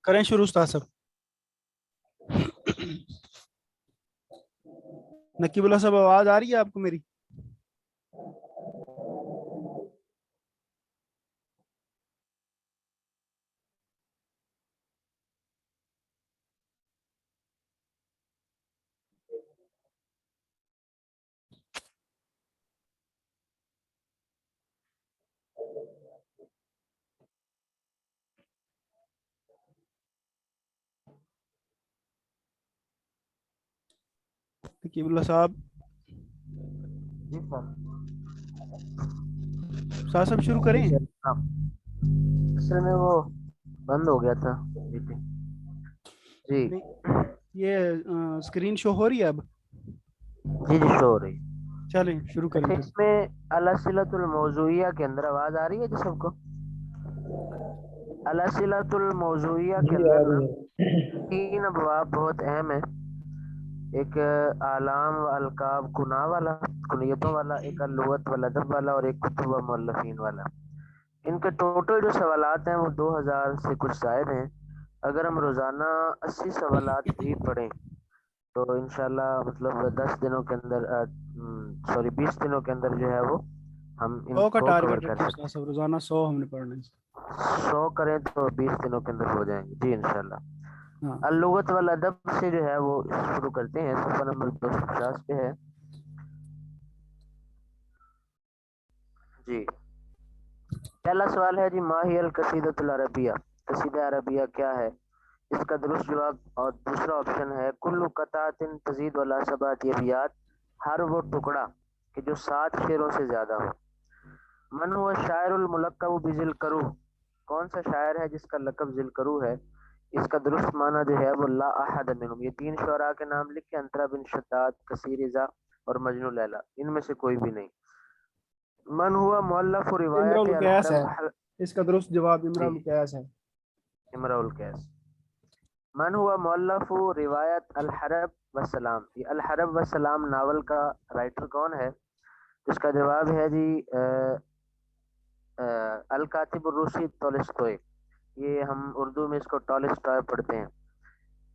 کریں شروع استاد صاحب. نقیب اللہ صاحب آواز آ رہی ہے آپ کو میری؟ نقیب اللہ صاحب جی سر. استاد صاحب شروع کریں. اصل میں وہ بند ہو گیا تھا میٹنگ. جی یہ اسکرین شو ہو رہی ہے اب؟ جی جی شو ہو رہی. چلیں شروع کریں اچھا پھر. اس میں الاسلۃ الموضوعیہ کے اندر آواز آ رہی ہے جی سب کو؟ الاسلۃ الموضوعیہ کے اندر نا 3 ابواب بہت اہم ہیں. ایک اعلام و القاب کناں والا کنیتوں والا، ایک اللغت والادب والا، اور ایک کتب و مؤلفین والا. ان کے ٹوٹل جو سوالات ہیں وہ 2000 سے کچھ زائد ہیں. اگر ہم روزانہ 80 سوالات بھی پڑھیں تو انشاءاللہ مطلب 10 دنوں کے اندر 20 دنوں کے اندر جو ہے وہ ہم ان 100 کا کو کور ٹارگیٹ کر رکھیں سکتے استاد صاحب، روزانہ 100 ہم نے پڑھنا ہے. ہیں. 100 کریں تو 20 دنوں کے اندر ہو جائیں گے جی انشاءاللہ. ہاں اللغت والادب سے جو ہے وہ شروع کرتے ہیں. صفحہ نمبر 250 پہ ہے جی. پہلا سوال ہے جی، ما ہی القصیدۃ العربیہ، قصیدہ عربیہ کیا ہے؟ اس کا درست جواب اور دوسرا آپشن ہے کل قطعۃ تزید علی 7 ابیات، ہر وہ ٹکڑا کہ جو 7 شعروں سے زیادہ ہو. من هو الشاعر الملقب بذی القروء، کون سا شاعر ہے جس کا لقب ذی القروء ہے؟ اس کا درست معنی جو ہے وہ لا احد منہم. یہ 3 شعراء کے نام لکھے، انطرا بن شداد، کثیر رضا اور مجنون لیلی. ان میں سے کوئی بھی نہیں. من ہوا مؤلف امرؤ روایت القیس ہے الحرب. اس کا درست جواب، امرؤ جی القیس ہے. امرؤ القیس. من ہوا مؤلف روایت الحرب والسلام، یہ الحرب والسلام ناول کا رائٹر کون ہے؟ اس کا جواب ہے جی الکاتب الروسی تولستوئے. یہ ہم اردو میں اس کو ٹالسٹائے پڑھتے ہیں.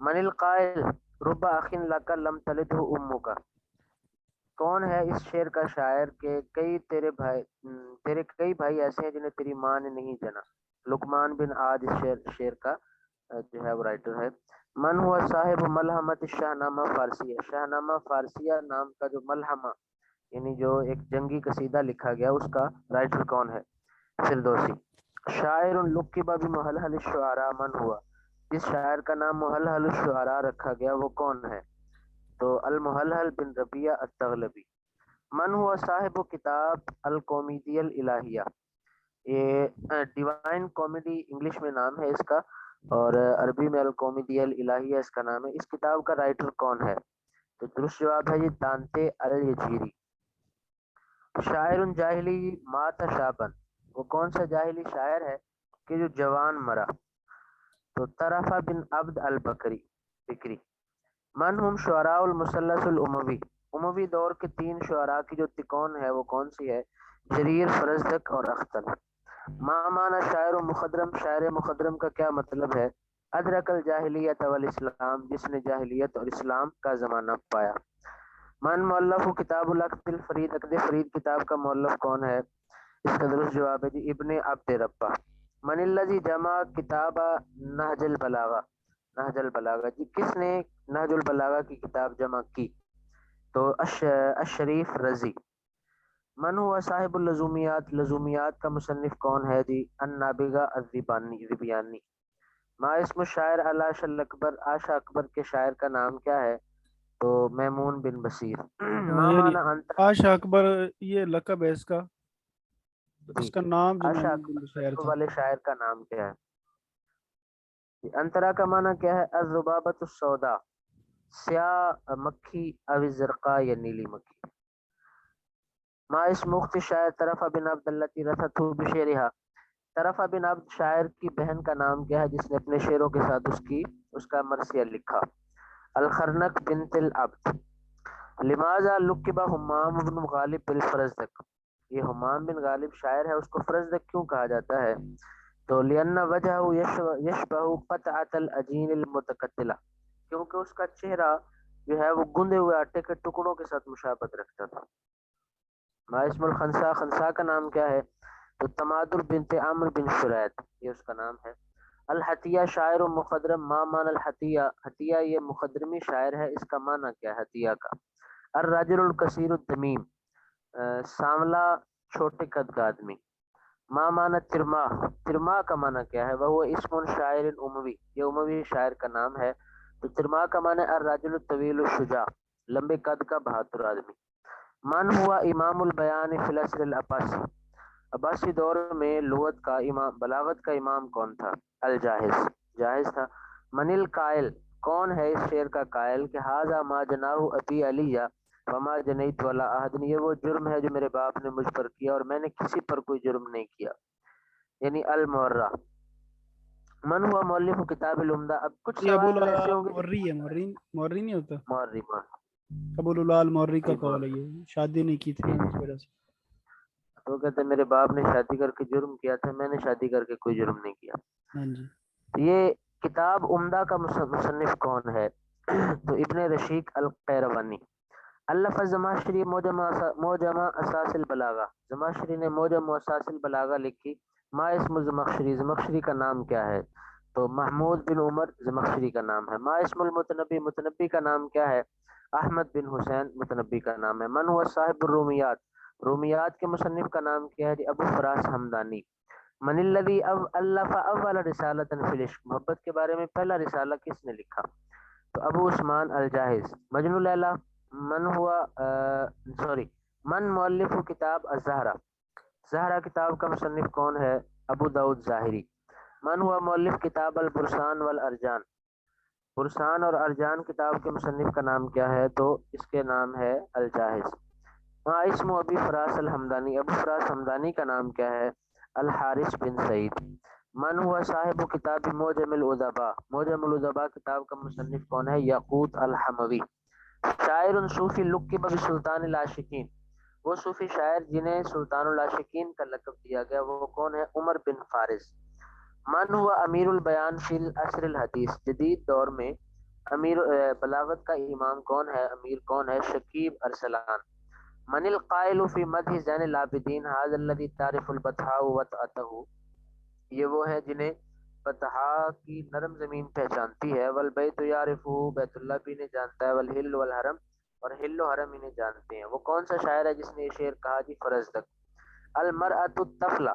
من القائل رب اخ لک لم تلدہ امک، کون ہے اس شعر کا شاعر کہ تیرے کئی بھائی ایسے ہیں جنہیں تیری ماں نے نہیں جنا. لقمان بن عاد اس شعر کا جو ہے وہ رائٹر ہے. من ہوا صاحب ملحمت شاہنامہ فارسیہ، شاہنامہ فارسیہ نام کا جو ملحمہ یعنی جو ایک جنگی قصیدہ لکھا گیا اس کا رائٹر کون ہے؟ فردوسی. شاعر لقب بمحلحل الشعراء من ہوا، جس شاعر کا نام محلحل الشعراء رکھا گیا وہ کون ہے؟ تو المحلحل بن ربیعہ التغلبی. من ہوا صاحب کتاب الکومیدی الالہیہ، یہ ڈیوائن کامیڈی انگلش میں نام ہے اس کا، اور عربی میں الکومیدی الالہیہ اس کا نام ہے. اس کتاب کا رائٹر کون ہے؟ تو درست جواب ہے یہ دانتے الیجیری. شاعر جاہلی مات شابن، وہ کون سا جاہلی شاعر ہے کہ جو جوان مرا؟ تو طرفہ بن عبد البکری بکری. من ہم شعراء المثلث الاموی، اموی دور کے 3 شعراء کی جو تکون ہے وہ کون سی ہے؟ جریر، فرزدق اور اختر. ما معنی شاعر و مخدرم، شاعر مخدرم کا کیا مطلب ہے؟ ادرک الجاہلیت والاسلام، جس نے جاہلیت اور اسلام کا زمانہ پایا. من مؤلف کتاب العقد الفرید، عقد فرید کتاب کا مؤلف کون ہے؟ اس کا درست جواب ہے جی ابن عبد ربہ. من الذی جمع کتاب نہج البلاغہ، نہج البلاغہ جی کس نے نہج البلاغہ کی کتاب جمع کی؟ تو الشریف رضی. من ہوا صاحب اللزومیات، لزومیات کا مصنف کون ہے جی النابغہ الذبیانی. ما اسم شاعر علاش الاکبر، آشا اکبر کے شاعر کا نام کیا ہے؟ تو میمون بن بصیر. ما یعنی معنی انت، آشا اکبر یہ لقب ہے اس کا، جی اس کا نام جو آشا محمود بن اکبر بشیر لقب تھا. والے شاعر کا نام کیا ہے؟ انترا کا معنی کیا ہے؟ الذبابۃ السوداء، سیاہ مکھی او زرقاء یا نیلی مکھی. ما اسم اخت شاعر طرفہ بن عبد التی رثت بشعرها، طرفہ بن عبد شاعر کی بہن کا نام کیا ہے جس نے اپنے شعروں کے ساتھ اس کا مرثیہ لکھا؟ الخرنق بنت العبد. لماذا لقب حمام بن غالب بالفرزدق، یہ حمام بن غالب شاعر ہے اس کو فرزدق کیوں کہا جاتا ہے؟ تو لأن وجهه يشبه قطعة العجين المتقطلة، کیونکہ اس کا چہرہ جو ہے وہ گندے ہوئے آٹے کے ٹکڑوں کے ساتھ مشابہت رکھتا تھا۔ ما اسم الخنسا، خنسا کا نام کیا ہے؟ تو تمادر بنت عمرو بن شرید، یہ اس کا نام ہے۔ الحتیہ شاعر و مخدرم، ما معنی الحتیہ، حتیہ یہ مخدرمی شاعر ہے، اس کا معنی کیا ہے حتیہ کا؟ الرجل الکثیر الدمیم، سانولا چھوٹے قد کا آدمی۔ ما معنی ترماہ، ترماہ کا معنی کیا ہے؟ وہ اسم شاعر اموی، یہ اموی شاعر کا نام ہے۔ تو ترماہ کا معنی الرجل الطویل الشجاع، لمبے قد کا بہادر آدمی۔ من ہوا امام البیان فی العصر العباسی، عباسی دور میں لغت کا امام، بلاغت کا امام کون تھا؟ الجاحظ، جاحظ تھا۔ من القائل، کون ہے اس شعر کا قائل کہ ھذا ما جناہ ابی علیہ وما جنیت ولا احد، یہ وہ جرم ہے جو میرے باپ نے مجھ پر کیا اور میں نے کسی پر کوئی جرم نہیں کیا، یعنی المورہ۔ من ہوا مؤلف کتاب العمدہ، اب کچھ یہ ابو سوال ایسے العلا ہوں گے۔ مورری ہے، مورری نہیں ہوتا، مورری، ابو العلا المورری کا جی قول ہے، یہ شادی نہیں کی تھی نا اس وجہ سے۔ تو کہتے ہیں میرے باپ نے شادی کر کے جرم کیا تھا، میں نے شادی کر کے کوئی جرم نہیں کیا۔ ہاں جی، تو یہ کتاب عمدہ کا مصنف کون ہے؟ تو ابن رشید القیروانی۔ الف زمخشری موجم اساس البلاغہ، زمخشری نے موجم اساس البلاغہ لکھی۔ ما اسم زمخشری، زمخشری کا نام کیا ہے؟ تو محمود بن عمر زمخشری کا نام ہے۔ ما اسم المتنبی، متنبی کا نام کیا ہے؟ احمد بن حسین متنبی کا نام ہے۔ من ہوا صاحب الرومیات، رومیات کے مصنف کا نام کیا ہے؟ ابو فراس حمدانی۔ من الذی الف اول رسالۃ فی العشق، محبت کے بارے میں پہلا رسالہ کس نے لکھا؟ تو ابو عثمان الجاحظ۔ مجنون لیلا، من ہوا من مؤلف کتاب الزہرہ، زہرہ کتاب کا مصنف کون ہے؟ ابو داؤد ظاہری۔ من ہوا مؤلف کتاب البرسان والارجان، برسان اور ارجان کتاب کے مصنف کا نام کیا ہے؟ تو اس کے نام ہے الجاحظ۔ ہاں اسم ابی فراس الحمدانی، ابو فراس حمدانی کا نام کیا ہے؟ الحارث بن سعید۔ من ہوا صاحب کتاب موجم الادباء، موجم الادباء کتاب کا مصنف کون ہے؟ یاقوت الحموی۔ شاعر صوفی لقب بسلطان العاشقین، وہ صوفی شاعر جنہیں سلطان العاشقین کا لقب دیا گیا، وہ کون ہے؟ عمر بن فارس۔ من ہوا امیر البیان فی العصر الحدیث، جدید دور میں امیر بلاغت کا امام کون ہے؟ امیر کون ہے؟ شکیب ارسلان۔ من القائل فی مدح زین العابدین ھذا الذی تعرف البطحاء وطأته، یہ وہ ہے جنہیں بطحاء کی نرم زمین پہچانتی ہے، والبیت یعرفہ، بیت اللہ بھی انہیں جانتا ہے، والحل والحرم، اور حل و حرم انہیں جانتے ہیں۔ وہ کون سا شاعر ہے جس نے یہ شعر کہا جی؟ فرزدق۔ المرأۃ الطفلہ،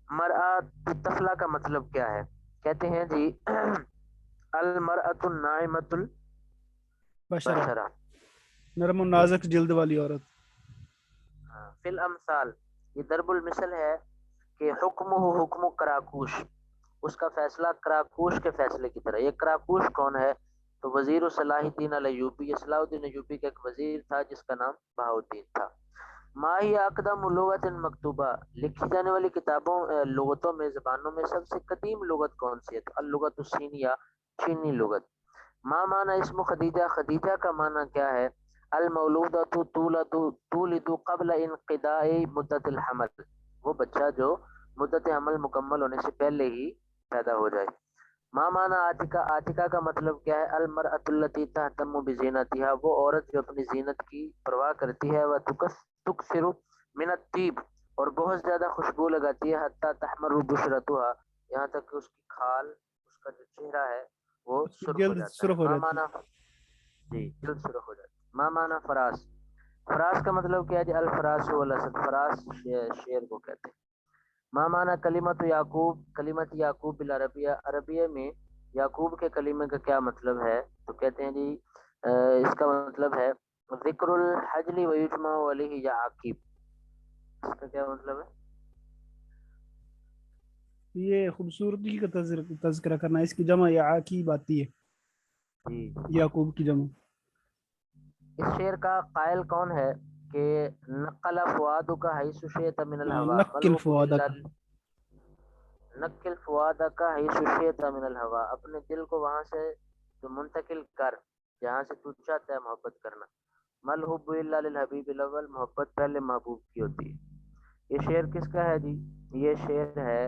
مرأۃ الطفلہ کا مطلب کیا ہے؟ کہتے ہیں جی المرأۃ الناعمۃ بشرا، البشرہ، نرم و نازک جلد والی عورت۔ فی الامثال، یہ ضرب المثل ہے کہ حکم حکم کراکوش، اس کا فیصلہ کراکوش کے فیصلے کی طرح۔ یہ کراکوش کون ہے؟ تو وزیر صلاح الدین الایوبی، یہ صلاح الدین ایوبی کا ایک وزیر تھا جس کا نام بہاؤدین تھا۔ ما ہی اقدم لغت مکتوبہ، لکھی جانے والی کتابوں لغتوں میں، زبانوں میں سب سے قدیم لغت کون سی ہے؟ تو اللغت الصینیہ، چینی لغت۔ ما معنی اسم خدیجہ، خدیجہ کا معنی کیا ہے؟ المولودۃ تولد قبل انقضاء مدت الحمل، وہ بچہ جو مدت حمل مکمل ہونے سے پہلے ہی پیدا ہو جائے۔ ما معنی آتکا، آتکا کا مطلب کیا ہے؟ المرأۃ التی تہتم بزینتہا، وہ عورت جو اپنی زینت کی پرواہ کرتی ہے، وہ تکثر من الطیب، اور بہت زیادہ خوشبو لگاتی ہے، حتی تحمر بشرتہا، یہاں تک کہ اس کی کھال، اس کا جو چہرہ ہے وہ اس کی سرخ ہو جلد جاتا ہے۔ سرخ ہو ما جاتی ہے۔ معنی، جی جلد سرخ ہو جاتی ہے۔ ما معنی فراس، فراس کا مطلب کیا ہے جی؟ الفراس والاسد، فراس شیر کو کہتے ہیں۔ ما معنی کلمت یعقوب، کلمت یعقوب بالعربیہ، عربیہ میں یعقوب کے کلمے کا کیا مطلب ہے؟ تو کہتے ہیں جی اس کا مطلب ہے ذکر الحجل ویجمع علیہ یعقوب، اس کا کیا مطلب ہے؟ یہ خوبصورتی کا تذکرہ کرنا، اس کی جمع یعقیب آتی ہے، جی، یعقوب کی جمع۔ اس شعر کا قائل کون ہے کہ نقل فؤادک حیث شئت من الہوا نقل ملحوب فؤادک، الا نقل فؤادک حیث شئت من الہوا، اپنے دل کو وہاں سے تو منتقل کر جہاں سے تو چاہتا ہے محبت کرنا۔ ملحوب الا للحبیب الاول، محبت پہلے محبوب کی ہوتی ہے۔ یہ شعر کس کا ہے جی؟ یہ شعر ہے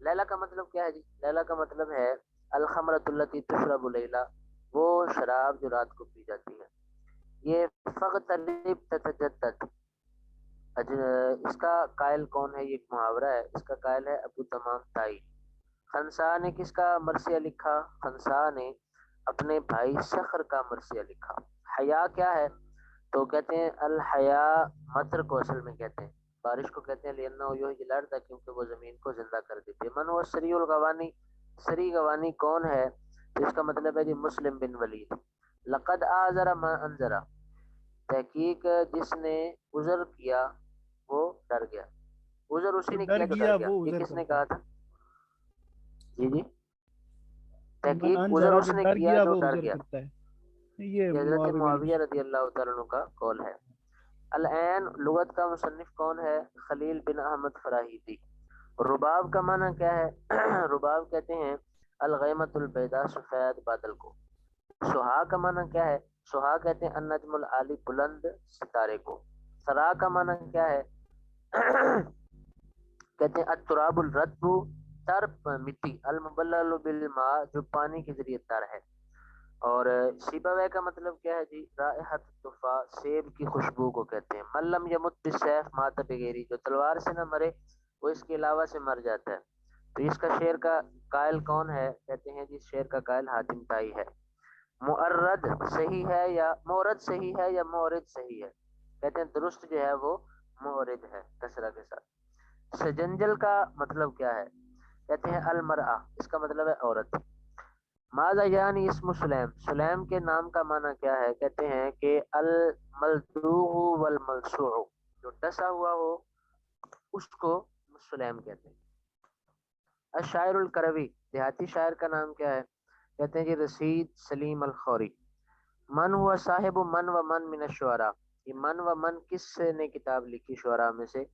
لیلا کا مطلب کیا ہے جی؟ لیلا کا مطلب ہے الخمرۃ التی تشرب لیلا، وہ شراب جو رات کو پی جاتی ہے. یہ فغترب تتجدد، اس کا قائل کون ہے؟ یہ ایک محاورہ ہے، اس کا قائل ہے ابو تمام تائی. خنسا نے کس کا مرثیہ لکھا؟ خنسا نے اپنے بھائی سخر کا مرثیہ لکھا. حیا کیا ہے؟ تو کہتے ہیں الحیا مطر کو اصل میں کہتے ہیں، بارش کو کہتے ہیں لینہ یحیی الارض، کیونکہ وہ زمین کو زندہ کر دیتی ہے. من ہوا سری الغوانی، سری غوانی کون ہے؟ تو اس کا مطلب ہے جی مسلم بن ولید. لقد آذر ما انذر، تحقیق جس نے عذر کیا وہ ڈر گیا. عذر اسی جو نے ڈر کیا جو ڈر گیا گیا، وہ یہ عذر کس نے کرتا کہا ہے. تھا؟ جی جی، من تحقیق عذر انذرا، اس جو نے ڈر کیا گیا جو وہ ڈر عذر گیا. کرتا ہے. یہ یہ حضرت معاویہ بن معاویہ رضی اللہ تعالیٰ عنہ کا قول ہے. العین لغت کا مصنف کون ہے؟ خلیل بن احمد فراہیدی. رباب کا معنی کیا ہے؟ رباب کہتے ہیں الغیمۃ البیضاء، سفید بادل کو. سہا کا معنی کیا ہے؟ سہا کہتے ہیں النجم العالی، بلند ستارے کو. سرا کا معنی کیا ہے؟ کہتے ہیں التراب الرطب، تر مٹی، المبلل بالماء، جو پانی کے ذریعے تر ہے. اور سیبوے کا مطلب کیا ہے جی؟ رائحت التفا، سیب کی خوشبو کو کہتے ہیں. ملم یمت بالسیف مات بغیری، جو تلوار سے نہ مرے وہ اس کے علاوہ سے مر جاتا ہے. تو اس کا شعر کا قائل کون ہے؟ کہتے ہیں جی شعر کا قائل حاتم طائی ہے. مورد صحیح ہے یا مورد صحیح ہے یا مورد صحیح ہے؟ کہتے ہیں درست جو ہے وہ مورد ہے کسرہ کے ساتھ. سجنجل کا مطلب کیا ہے؟ کہتے ہیں المرأہ، اس کا مطلب ہے عورت. ماذا یعنی اسم سلیم، سلیم کے نام کا معنی کیا ہے؟ کہتے ہیں کہ الملدوغ والملسوع، جو ڈسا ہوا ہو اس کو سلیم کہتے ہیں. الشاعر الکروی، دیہاتی شاعر کا نام کیا ہے؟ کہتے ہیں کہ رشید سلیم الخوری. من ہوا صاحب من و من من الشعراء، یہ من و من کس نے کتاب لکھی شعراء میں سے؟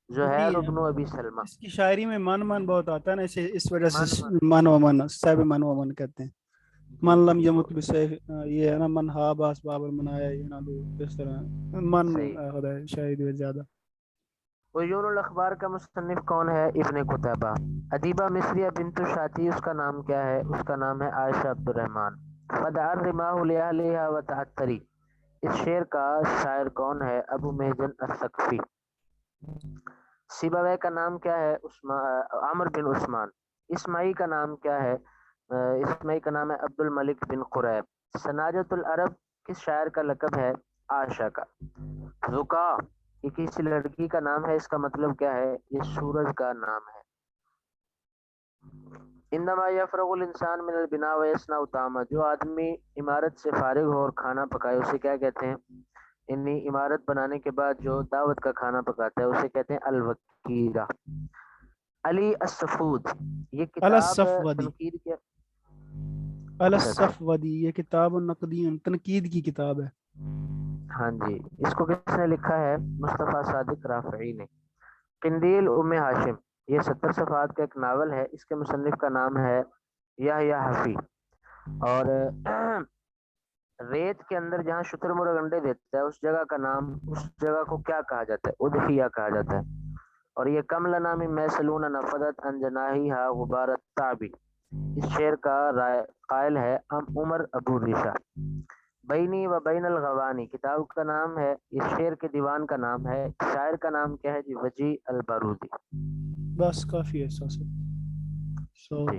وہی زہیر ہے. ابن ابی سلمہ. اس کی شاعری میں من من بہت آتا ہے نا، اس وجہ سے من من من و من، صاحب من و من کہتے ہیں. جی من لم جی وہ یمت بسیف، یہ ہے نا من ہا باس بابر منایا، یہ نا لو اس طرح من صحیح. ہوتا ہے شاعری میں زیادہ. عیون الاخبار کا مصنف کون ہے؟ ابن قتیبہ. ادیبہ مصریہ بنت شاطی، اس کا نام کیا ہے؟ اس کا نام ہے عائشہ عبد الرحمن. فدار رماح لأہلہا وتعتری، اس شعر کا شاعر کون ہے؟ ابو محجن الثقفی. سیبویہ کا نام کیا ہے؟ عمر بن عثمان. اسماعی کا نام کیا ہے؟ اسماعی کا نام ہے عبد الملک بن قریب. سناجت العرب کس شاعر کا لقب ہے؟ عائشہ کا. زکا، یہ کسی لڑکی کا نام ہے، اس کا مطلب کیا ہے؟ یہ سورج کا نام ہے. انما یفرغ الانسان من البناء ویصنع طعاما، جو آدمی عمارت سے فارغ ہو اور کھانا پکائے اسے کیا کہتے ہیں؟ یعنی عمارت بنانے کے بعد جو دعوت کا کھانا پکاتا ہے اسے کہتے ہیں الوکیرہ. علی الصفود، یہ کتاب الصفودی، تنقید کے. اچھا اچھا، الصفودی یہ کتاب النقدی تنقید کی کتاب ہے. ہاں جی، اس کو کس نے لکھا ہے؟ مصطفیٰ صادق رافعی نے. قندیل ام ہاشم، یہ 70 صفحات کا ایک ناول ہے، اس کے مصنف کا نام ہے یحییٰ حفی. اور ریت کے اندر جہاں شتر مرغ انڈے دیتا ہے اس جگہ کا نام، اس جگہ کو کیا کہا جاتا ہے؟ ادحیہ کہا جاتا ہے. اور یہ کم لنا من میسلون نفدت ان جناحیہا غبار التعبی، اس شعر کا قائل ہے عمر ابو ریشہ. بینی و بین الغوانی، کتاب کا نام ہے، یہ شعر کے دیوان کا نام ہے. شاعر کا نام کیا ہے جی؟ وجی البارودی. بس کافی ہے. سو جی